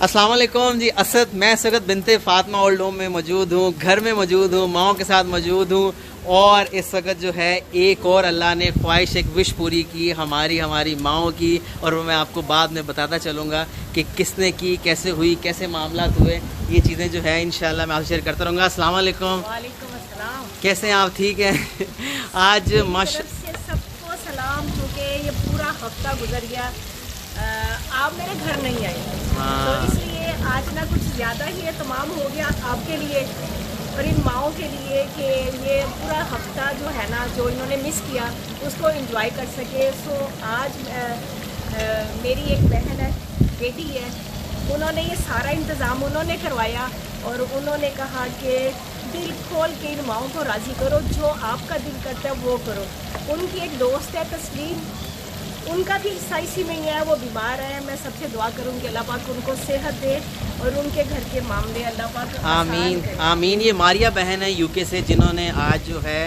अस्सलाम वालेकुम जी। असद मैं इस वक्त बिनते फातिमा ओल्ड होम में मौजूद हूँ, घर में मौजूद हूँ, माओ के साथ मौजूद हूँ। और इस वक्त जो है एक और अल्लाह ने ख्वाहिश एक विश पूरी की हमारी माओ की, और वो मैं आपको बाद में बताता चलूँगा कि किसने की, कैसे हुई, कैसे मामला हुए, ये चीज़ें जो है इंशाल्लाह मैं आपसे शेयर करता रहूँगा। अस्सलाम वालेकुम। वालेकुम अस्सलाम। कैसे हैं आप? ठीक हैं? आज सबको सलाम, क्योंकि ये पूरा हफ्ता गुजर गया, आप मेरे घर नहीं आए, तो इसलिए आज ना कुछ ज़्यादा ही तमाम हो गया आपके लिए और इन माओं के लिए कि ये पूरा हफ्ता जो है ना, जो इन्होंने मिस किया उसको एंजॉय कर सके। सो आज मेरी एक बहन है, बेटी है, उन्होंने ये सारा इंतज़ाम उन्होंने करवाया और उन्होंने कहा कि दिल खोल के इन माओं को राज़ी करो, जो आपका दिल करता है वो करो। उनकी एक दोस्त है तस्लीम, उनका भी हिस्सा इसी में ही है, वो बीमार है। मैं सबसे दुआ करूँगी अल्लाह पाक उनको सेहत दे और उनके घर के मामले अल्लाह पाक आमीन आमीन। ये मारिया बहन है यूके से, जिन्होंने आज जो है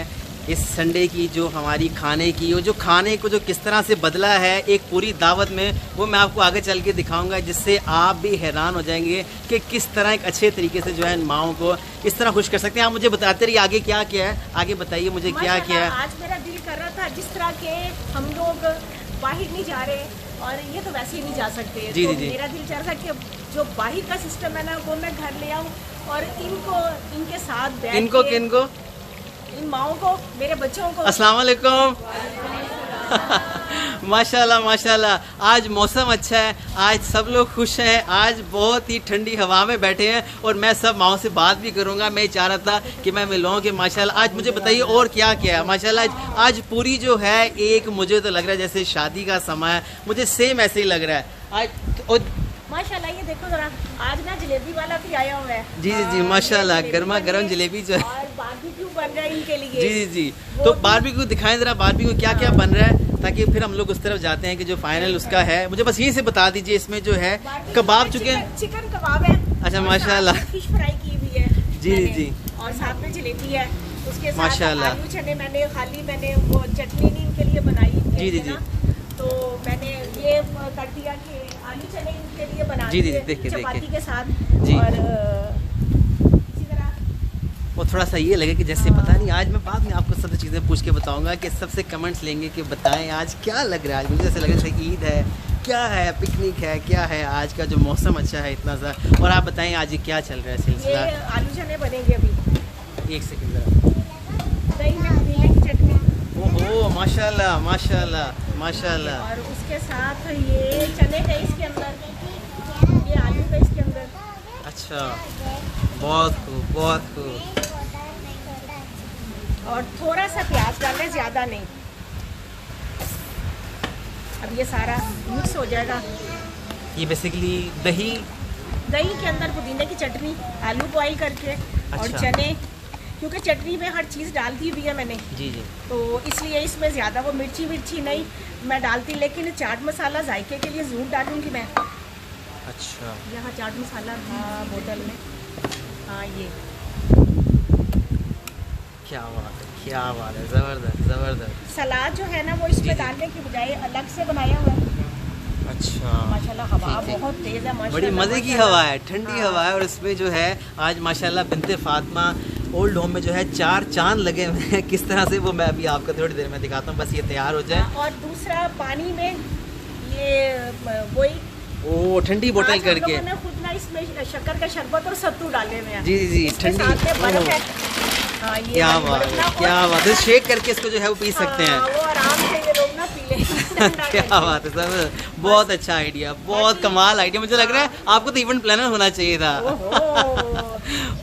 इस संडे की जो हमारी खाने की, जो खाने को जो किस तरह से बदला है एक पूरी दावत में, वो मैं आपको आगे चल के दिखाऊंगा, जिससे आप भी हैरान हो जाएंगे कि किस तरह एक अच्छे तरीके से जो है इन माओं को इस तरह खुश कर सकते हैं। आप मुझे बताते रहिए आगे क्या क्या है, आगे बताइए मुझे क्या क्या है। आज मेरा दिल कर रहा था, जिस तरह के हम लोग बाहर नहीं जा रहे और ये तो वैसे ही नहीं जा सकते, जी, तो जी, मेरा दिल चाह रहा था कि जो बाहर का सिस्टम है ना वो मैं घर ले आऊँ और इनको इनके साथ बैठ इनको किनको? इन माओं को, मेरे बच्चों को। अस्सलाम वालेकुम। माशाल्लाह माशाल्लाह, आज मौसम अच्छा है, आज सब लोग खुश हैं, आज बहुत ही ठंडी हवा में बैठे हैं और मैं सब माओं से बात भी करूंगा। मैं चाह रहा था कि मैं मिलूँ कि माशाल्लाह आज मुझे बताइए और क्या क्या है। माशाल्लाह आज पूरी जो है एक, मुझे तो लग रहा है जैसे शादी का समय है, मुझे सेम ऐसे ही लग रहा है आज। माशाल्लाह ये देखो जरा, आज ना जलेबी वाला भी आया हुआ है। जी जी जी माशाल्लाह, गर्मा गर्म जलेबी जो है और बारबेक्यू बन रहा है इनके लिए। जी जी जी, तो बारबेक्यू दिखाएं जरा, बारबेक्यू क्या क्या बन रहा है, ताकि फिर हम लोग उस तरफ जाते हैं कि जो फाइनल उसका है। मुझे बस यही से बता दीजिए, इसमें जो है कबाब चुके, चिकन कबाब है, अच्छा माशाल्लाह, फिश फ्राई की हुई है जी जी जी, और साथ में जलेबी है, उसके साथ माशाल्लाह आलू चने मैंने वो चटनी नहीं इनके लिए बनाई जी जी जी, तो मैंने ये कर दिया कि आलू चने इनके लिए बना जी जी दिए देखिए चपाती के साथ जी। और इसी तरह वो थोड़ा सा ये लगे कि जैसे पता नहीं, आज मैं बाद में आपको सब चीज़ें पूछ के बताऊंगा कि सबसे कमेंट्स लेंगे कि बताएं आज क्या लग रहा है। आज मुझे ऐसा लग रहा है ईद है, क्या है, पिकनिक है, क्या है, आज का जो मौसम अच्छा है इतना सा। और आप बताएं आज ये क्या चल रहा है सिलसिला। ये आलू चने बनेंगे अभी, एक सेकंड जरा, दही में पुदीने की चटनी, ओहो माशाल्लाह माशाल्लाह माशाल्लाह, और उसके साथ ये चने का इसके अंदर, ये आलू का इसके अंदर। अच्छा बहुत खूब बहुत खूब, और थोड़ा सा प्याज डालें, ज़्यादा नहीं। अब ये सारा मिक्स हो जाएगा। ये बेसिकली दही के अंदर पुदीने की चटनी, आलू बॉईल करके और अच्छा। चने, क्योंकि चटनी में हर चीज़ डाल दी हुई है मैंने, जी जी, तो इसलिए इसमें ज़्यादा वो मिर्ची नहीं मैं डालती, लेकिन चाट मसाला जायके के लिए ज़रूर डालूंगी मैं। अच्छा यहाँ चाट मसाला था बोतल में, हाँ ये क्या बात है, क्या बात है, ज़बरदस्त ज़बरदस्त। सलाद जो है ना वो इसमें डालने की बजाय अलग से बनाया हुआ है। अच्छा माशाल्लाह हवा ठीक है। बहुत तेज़ है, बड़ी माशाल्लाह, मज़े की माशाल्लाह। हवा है, ठंडी हवा है, और इसमें जो है आज माशाल्लाह बिनते फातिमा ओल्ड होम में जो है 4 चांद लगे हुए हैं। किस तरह से वो मैं अभी आपको थोड़ी देर में दिखाता हूँ, बस ये तैयार हो जाए। और दूसरा पानी में ये वही ओ ठंडी बोतल करके, मैंने खुद ना इसमें शक्कर का शरबत और सत्तू डाले हुए हैं। जी जी जी, इसके ठंडी, साथ में बर्फ है। हाँ, ये क्या वाली बात बर्फ ना, है, क्या और- बात है, शेक करके इसको जो है वो पी सकते हैं। हाँ, वो आराम से ये लोग ना पी लें। क्या बात है सर, बहुत अच्छा आइडिया, बहुत कमाल आइडिया। मुझे लग रहा है आपको तो इवेंट प्लानर होना चाहिए था।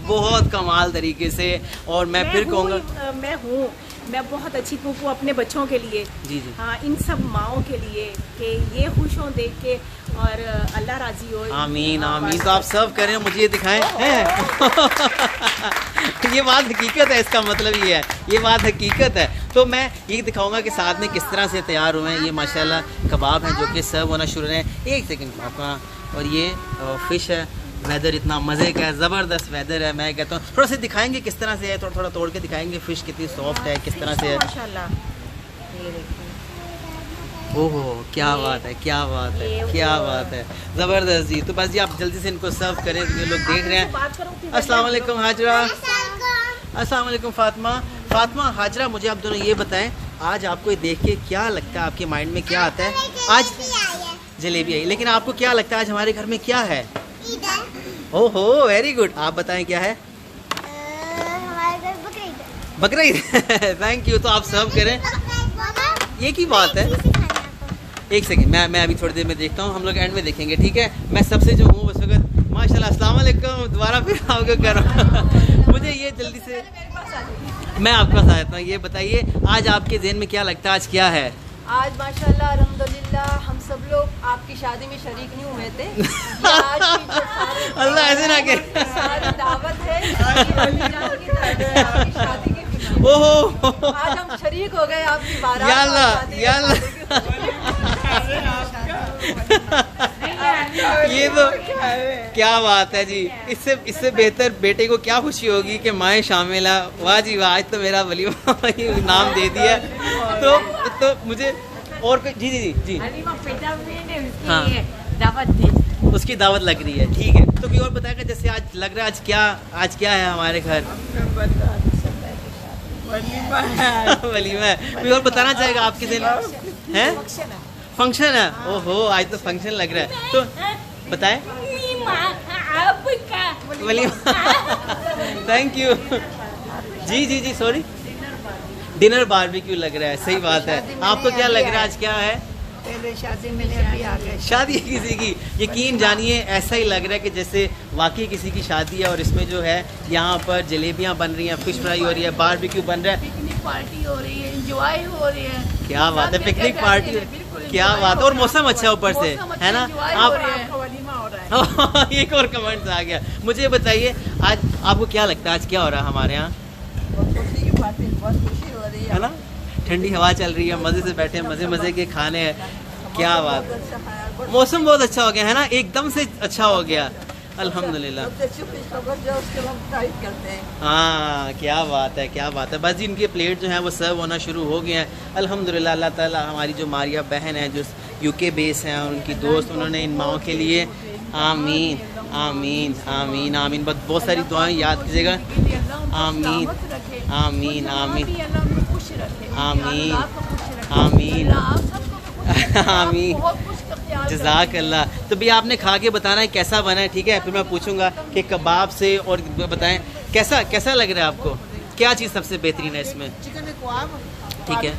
बहुत कमाल तरीके से। और मैं फिर कहूँगा, मैं बहुत अच्छी कुक हूँ अपने बच्चों के लिए, जी जी, हाँ, इन सब माओं के लिए कि ये खुश हों देख के और अल्लाह राजी हो। आमीन आमीन। तो आप सब करें, मुझे ये दिखाएं हैं। ये बात हकीकत है, इसका मतलब ये है, ये बात हकीकत है। तो मैं ये दिखाऊंगा कि साथ में किस तरह से तैयार हुए हैं। ये माशाल्लाह कबाब हैं जो कि सर्व होना शुरू हैं। एक सेकंड आपका, और ये फिश है। वेदर इतना मज़े का है, ज़बरदस्त वेदर है। मैं कहता हूँ थोड़ा सा दिखाएंगे किस तरह से है, थोड़ा थोड़ा तोड़ के दिखाएंगे, फ़िश कितनी सॉफ्ट है, किस तरह से है। माशाल्लाह, ये देखिए ओहो क्या बात है, क्या बात है, क्या बात है, ज़बरदस्त जी। तो बस जी आप जल्दी से इनको सर्व करें, ये लोग देख रहे हैं। अस्सलाम वालेकुम हाजरा, अस्सलाम वालेकुम फातिमा। फातिमा, हाजरा, मुझे आप दोनों ये बताएं, आज आपको ये देख के क्या लगता है, आपके माइंड में क्या आता है? आज जलेबी आई, लेकिन आपको क्या लगता है आज हमारे घर में क्या है? ओहो वेरी गुड, आप बताएं क्या है? बकरा ईद। Thank you. तो आप सर्व करें, ये की बात है। एक सेकंड, मैं अभी थोड़ी देर में देखता हूँ, हम लोग एंड में देखेंगे, ठीक है? मैं सबसे जो हूँ उस वक्त माशाल्लाह, अस्सलाम वालेकुम, दोबारा फिर आपको कर रहा हूँ। मुझे ये जल्दी से मैं आपके पास आ जाता हूँ। ये बताइए आज आपके ज़हन में क्या लगता है, आज क्या है? आज माशाल्लाह अल्हम्दुलिल्लाह हम सब लोग आपकी शादी में शरीक नहीं हुए थे। आज अल्लाह ऐसे ना करे, सारी दावत है आपकी शादी की। ओहो आज हम शरीक हो गए आपकी बारात। या अल्लाह, या अल्लाह। ये तो क्या बात है जी। इससे बेहतर बेटे को क्या खुशी होगी कि माए शामिल है। वाह जी वाह, आज तो मेरा वलीमा नाम दे दिया। तो मुझे और कोई जी जी जी जी हाँ, दावत थी, उसकी दावत लग रही है, ठीक है। तो भी और बताएगा, जैसे आज लग रहा है आज क्या है हमारे घर? वलीमा है। कोई और बताना चाहेगा आपके दिन है? फंक्शन है। ओहो आज तो फंक्शन लग रहा है, तो बताएं। वलीमा। थैंक यू जी जी जी, सॉरी, डिनर बारबेक्यू लग रहा है। सही बात है। आपको क्या लग रहा है आज क्या है? शादी में अभी आ गए। शादी है किसी की, यकीन जानिए ऐसा ही लग रहा है कि जैसे वाकई किसी की शादी है। और इसमें जो है यहाँ पर जलेबियाँ बन रही हैं, फिश फ्राई हो रही है, बारबेक्यू बन रहा है, पिकनिक पार्टी हो रही है, एंजॉय हो रही है। क्या बात है, पिकनिक पार्टी, क्या बात है। और मौसम अच्छा ऊपर से है ना। आप वलीमा हो रहा है। एक और कमेंट आ गया। मुझे बताइए आज आपको क्या लगता है आज क्या हो रहा है हमारे यहाँ? है ना, ठंडी हवा चल रही है, मज़े से बैठे हैं, मज़े के खाने हैं। क्या बात, मौसम बहुत अच्छा हो गया है ना, एकदम से अच्छा हो गया अल्हम्दुलिल्लाह। हाँ क्या बात है, क्या बात है। बस जी इनके प्लेट जो है वो सर्व होना शुरू हो गए हैं अल्हम्दुलिल्लाह। अल्लाह ताला हमारी जो मारिया बहन है जो यूके बेस हैं और उनकी दोस्त, उन्होंने इन माओं के लिए आमीन आमीन आमीन आमीन बहुत सारी दुआएं याद कीजिएगा। आमीन आमीन आमीन आमीन आमीन आमीन, जज़ाक अल्लाह। तो भी आपने खा के बताना है कैसा बना है, ठीक है? फिर मैं पूछूंगा कि कबाब से, और बताएं कैसा लग रहा है आपको, क्या चीज़ सबसे बेहतरीन है इसमें? ठीक है,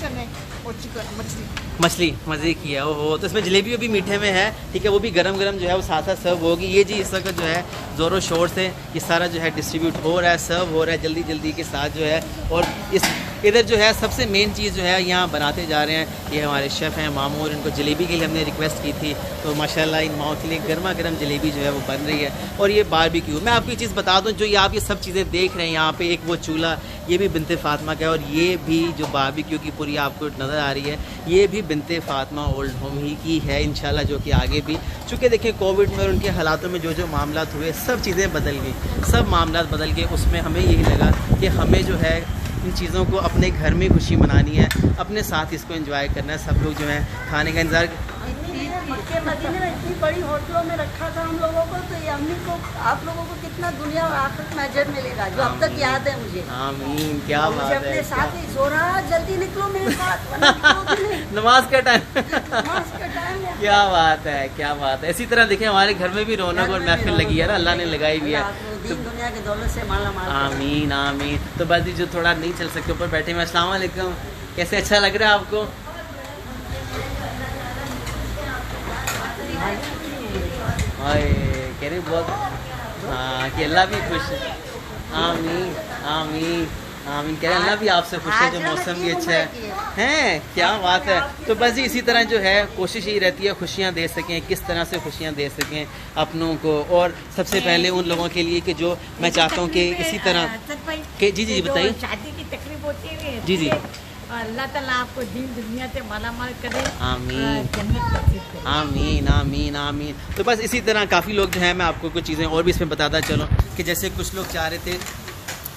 मछली मज़े की है। ओहो, तो इसमें जलेबी भी मीठे में है, ठीक है? वो भी गरम गरम जो है वो साथ साथ सर्व होगी। ये जी इस वक्त जो है ज़ोरों शोर से ये सारा जो है डिस्ट्रीब्यूट हो रहा है, सर्व हो रहा है जल्दी जल्दी के साथ जो है। और इस इधर जो है सबसे मेन चीज़ जो है यहाँ बनाते जा रहे हैं, ये हमारे शेफ़ हैं मामूर। इनको जलेबी के लिए हमने रिक्वेस्ट की थी, तो माशाल्लाह इन माओं के लिए गर्मा गर्म जलेबी जो है वो बन रही है। और ये बारबेक्यू, मैं आपको ये चीज़ बता दूँ, जो ये आप ये सब चीज़ें देख रहे हैं यहाँ पे, एक वो चूल्हा ये भी बिनते फातिमा का है, और ये भी जो बारबेक्यू की पूरी आपको नज़र आ रही है ये भी बिनते फातिमा ओल्ड होम ही की है इंशाल्लाह, जो कि आगे भी, चूँकि देखिए कोविड में और उनके हालातों में जो मामला हुए सब चीज़ें बदल गई, सब मामला बदल गए। उसमें हमें यही लगा कि हमें जो है इन चीज़ों को अपने घर में खुशी मनानी है, अपने साथ इसको एंजॉय करना है। सब लोग जो है खाने का इंतज़ार मक्के मदीने में इतनी बड़ी होटलों में रखा था हम लोगों को, तो ये अम्मी को आप लोगों को कितना दुनिया और आखिरत में अजर मिलेगा, जो अब तक याद है मुझे। आमीन, क्या बात है। अपने साथ ही सो रहा, जल्दी निकलो मेरे साथ, नमाज का टाइम है। क्या बात है, क्या बात है। इसी तरह देखें हमारे घर में भी रौनक और महफिल लगी है ना, अल्लाह ने लगाई भी है। तो दुनिया की दौलत से माला माल। आमीन आमीन। तो बस जो थोड़ा नहीं चल सकते ऊपर बैठे हैं, अस्सलाम वालेकुम, कैसे अच्छा लग रहा है आपको? कह रहे बहुत, हाँ कि अल्लाह भी खुश है। आमीन आमीन आमीन, कह रहे अल्लाह भी आपसे खुश है, जो मौसम भी अच्छा है। क्या बात है। तो बस जी इसी तरह जो है कोशिश यही रहती है खुशियाँ दे सकें, किस तरह से खुशियाँ दे सकें अपनों को, और सबसे पहले उन लोगों के लिए कि जो मैं चाहता हूँ कि इसी तरह के जी जी बताइए। शादी की तकलीफ होती है जी जी, अल्लाह ताला आपको दीन दुनिया से मालामाल करे। आमीन जन्नत आमीन आमीन आमीन। तो बस इसी तरह काफ़ी लोग जो हैं, मैं आपको कुछ चीज़ें और भी इसमें बताता चलूँ कि जैसे कुछ लोग चाह रहे थे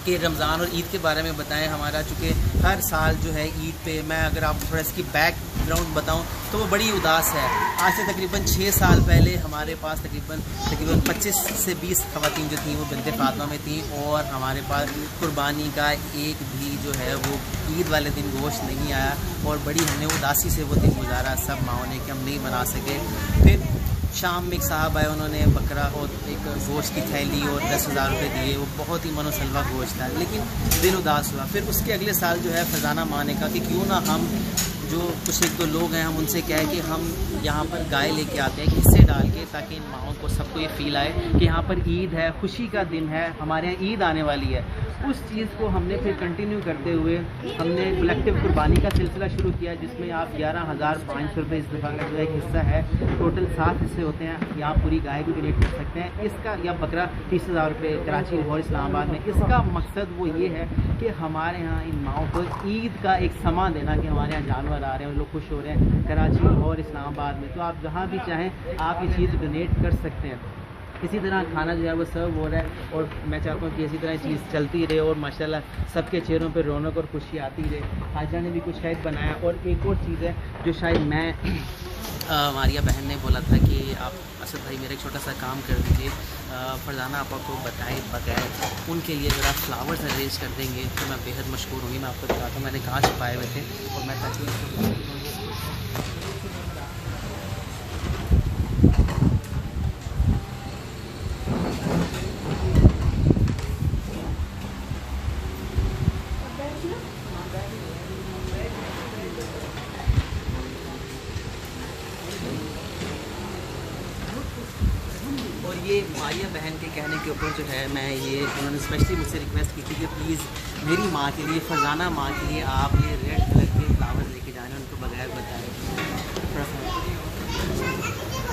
कि रमज़ान और ईद के बारे में बताएं। हमारा चूँकि हर साल जो है ईद पे, मैं अगर आपको थोड़ा इसकी बैकग्राउंड बताऊं तो वो बड़ी उदास है। आज से तकरीबन 6 साल पहले हमारे पास तकरीबन 25 से 20 ख़वातीन जो थीं वो बिन्ते फातिमा में थीं, और हमारे पास कुर्बानी का एक भी जो है वो ईद वाले दिन गोश्त नहीं आया, और बड़ी हमने उदासी से वो दिन गुजारा सब माओं ने कि हम नहीं बना सके। फिर शाम में एक साहब आए, उन्होंने बकरा और एक गोश्त की थैली और 10,000 रुपये दिए। वो बहुत ही मनोसलवा गोश्त था, लेकिन दिल उदास हुआ। फिर उसके अगले साल जो है फरजाना माँ ने कहा कि क्यों ना हम जो कुछ एक दो लोग हैं हम उनसे कहें कि हम यहाँ पर गाय लेके आते हैं हिस्से डाल के, ताकि इन माओं को सबको ये फील आए कि यहाँ पर ईद है, खुशी का दिन है, हमारे यहाँ ईद आने वाली है। उस चीज़ को हमने फिर कंटिन्यू करते हुए हमने कलेक्टिव कुर्बानी का सिलसिला शुरू किया, जिसमें आप 11,500 रुपये इस दफ़ा का जो एक हिस्सा है, टोटल 7 हिस्से होते हैं। या आप पूरी गाय भी डोनेट कर सकते हैं इसका, या बकरा 30,000 रुपये कराची और इस्लामाबाद में। इसका मकसद वो ये है कि हमारे यहाँ इन माओं को ईद का एक समा देना कि हमारे यहाँ जानवर आ रहे हैं, लोग खुश हो रहे हैं कराची और इस्लामाबाद में। तो आप जहाँ भी चाहें आप ये चीज़ डोनेट कर सकते हैं। इसी तरह खाना जो है वो सर्व हो रहा है, और मैं चाहता हूँ कि इसी तरह चीज़ चलती रहे और माशाल्लाह सबके चेहरों पर रौनक और खुशी आती रहे। हाजा ने भी कुछ शायद बनाया। और एक और चीज़ है जो शायद मैं मारिया बहन ने बोला था कि आप असद भाई मेरा एक छोटा सा काम कर दीजिए, फरजाना आपा को बताए बगैर उनके लिए अगर आप फ्लावर्स अरेंज कर देंगे तो मैं बेहद मशहूर हुई। मैं आपको बताता हूँ मैंने कहाँ छुपाए हुए थे, और मैं ताकि ये मारिया बहन के कहने के ऊपर जो है मैं ये उन्होंने स्पेशली मुझसे रिक्वेस्ट की थी कि प्लीज़ मेरी माँ के लिए, फरजाना माँ के लिए आप ये रेड कलर के फ्लावर्स लेके जाने, उनको बगैर बताए।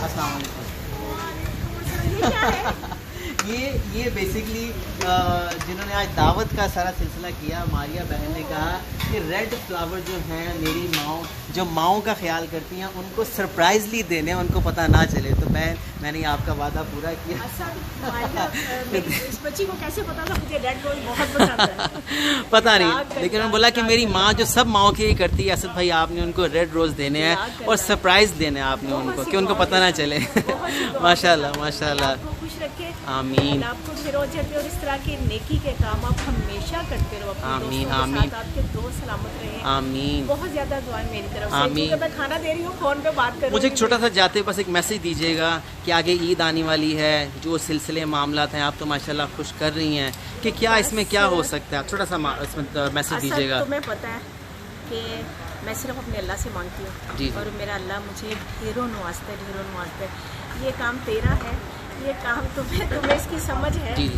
अस्सलाम वालेकुम। ये बेसिकली जिन्होंने आज दावत का सारा सिलसिला किया, मारिया बहन ने कहा कि रेड फ्लावर जो हैं मेरी माओ जो माओं का ख्याल करती हैं उनको सरप्राइजली देने, उनको पता ना चले। तो मैंने आपका वादा पूरा किया। इस बच्ची को कैसे पता था मुझे रेड रोज बहुत पसंद है? पता नहीं, लेकिन उन्होंने बोला कि मेरी माँ जो सब माओं के लिए करती है, असद भाई आपने उनको रेड रोज़ देने हैं और सरप्राइज़ देने हैं आपने उनको कि उनको पता ना चले। माशाल्लाह माशाल्लाह, खुश रखे, आमीन। आपको फिरोजत और इस तरह के नेकी के काम आप हमेशा करते रहो, आमीन आमीन, आपके दोस्त सलामत रहे, आमीन। बहुत ज़्यादा दुआएं मेरी तरफ से। आमीन। मैं खाना दे रही हूँ, फ़ोन पे बात कर रही हूँ। मुझे एक छोटा सा जाते बस एक मैसेज दीजिएगा कि आगे ईद आने वाली है, जो सिलसिले मामलात हैं आप तो माशाल्लाह खुश कर रही हैं, कि क्या इसमें क्या हो सकता है, छोटा सा इसमें मैसेज दीजिएगा। तुम्हें पता है कि मैं सिर्फ अपने अल्लाह से मांगती हूँ, और मेरा अल्लाह मुझे ढेरों नवाजता है। ये काम तेरा है, ये काम तुम्हें इसकी समझ है, जी जी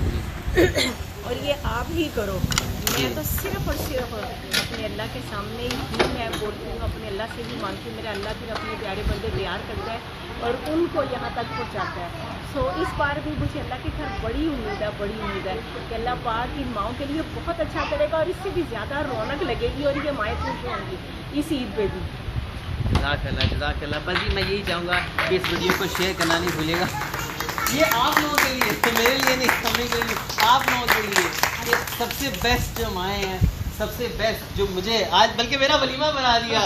और ये आप ही करो। मैं तो सिर्फ और सिर्फ अपने अल्लाह के सामने ही मैं बोलती हूँ, अपने अल्लाह से भी मांगती हूँ। मेरा अल्लाह फिर अपने प्यारे बंदे तैयार करता है और उनको यहाँ तक पहुँचाता है। सो इस बार भी मुझे अल्लाह की खैर बड़ी उम्मीद है कि अल्लाह पाक इन माओं के लिए बहुत अच्छा करेगा, और इससे भी ज़्यादा रौनक लगेगी, और ये माएँ खुश होंगी इस ईद पे भी। जज़ाकल्लाह। बस जी मैं यही चाहूँगा कि इस वीडियो को शेयर करना नहीं भूलिएगा। ये आप लोगों के लिए, तो मेरे लिए नहीं, समझने के लिए, आप लोगों के लिए ये सबसे बेस्ट जो माएँ हैं, सबसे बेस्ट जो मुझे आज बल्कि मेरा वलीमा बना दिया।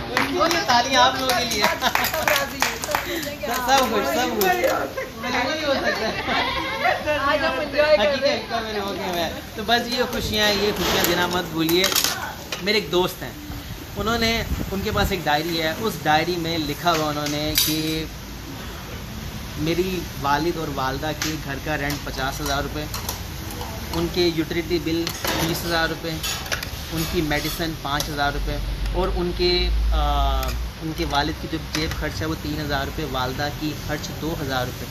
उनके लिए तालियां आप लोगों के लिए। सब कुछ वलीमा ही हो सकता है। तो बस ये खुशियाँ देना मत भूलिए। मेरे एक दोस्त हैं, उनके पास एक डायरी है, उस डायरी में लिखा हुआ उन्होंने कि मेरी वालिद और वालदा के घर का रेंट 50,000 रुपये, उनके यूटिलिटी बिल 20,000 रुपये, उनकी मेडिसिन 5,000 रुपये, और उनके वालिद की जो जेब खर्च है वो 3,000 रुपये, वालदा की खर्च 2,000 रुपये।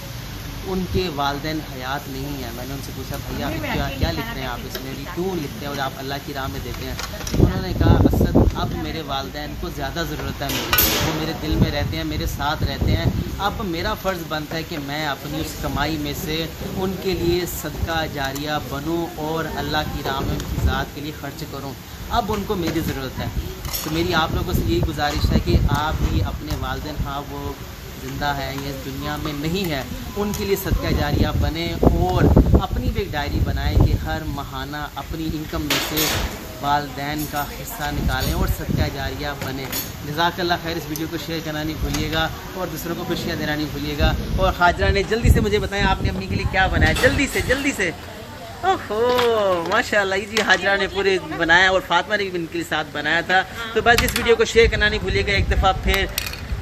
उनके वालदैन हयात नहीं है। मैंने उनसे पूछा भैया क्या लिख रहे हैं आप इसमें, क्यों लिखते हैं और आप अल्लाह की राह में देते हैं? उन्होंने कहा असद अब मेरे वालदैन को ज़्यादा ज़रूरत है मेरी, वो मेरे दिल में रहते हैं, मेरे साथ रहते हैं। अब मेरा फ़र्ज़ बनता है कि मैं अपनी उस कमाई में से उनके लिए सदका जारिया बनूँ और अल्लाह की राह में उनकी ज़ात के लिए ख़र्च करूँ। अब उनको मेरी ज़रूरत है। तो मेरी आप लोगों से यही गुजारिश है कि आप भी अपने वालदैन, हाँ वो ज़िंदा है या दुनिया में नहीं है, उनके लिए सदका जारिया बने और अपनी भी एक डायरी बनाएं कि हर माहाना अपनी इनकम में से वालदैन का हिस्सा निकालें और सदका जारिया बने। जज़ाकल्लाह खैर। इस वीडियो को शेयर करना नहीं भूलिएगा और दूसरों को खुशियाँ देना नहीं भूलिएगा। और हाजरा ने जल्दी से मुझे बताएं आपने अपनी के लिए क्या बनाया, जल्दी से। ओहो माशाल्लाह जी, हाजरा ने पूरे बनाया और फातिमा ने भी इनके साथ बनाया था। तो बस इस वीडियो को शेयर करना नहीं भूलिएगा। एक दफ़ा फिर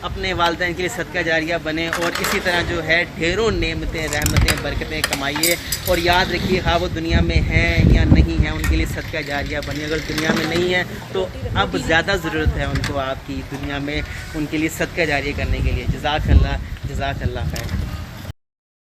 अपने वालिदैन के लिए सदका जारिया बने और इसी तरह जो है ढेरों नेमतें, रहमतें, बरकतें कमाइए। और याद रखिए हाँ वो दुनिया में हैं या नहीं है, उनके लिए सदका जारिया बनिए। अगर दुनिया में नहीं है तो अब ज़्यादा ज़रूरत है उनको आपकी दुनिया में उनके लिए सदका जारिया करने के लिए। जज़ाकल्लाह खैर।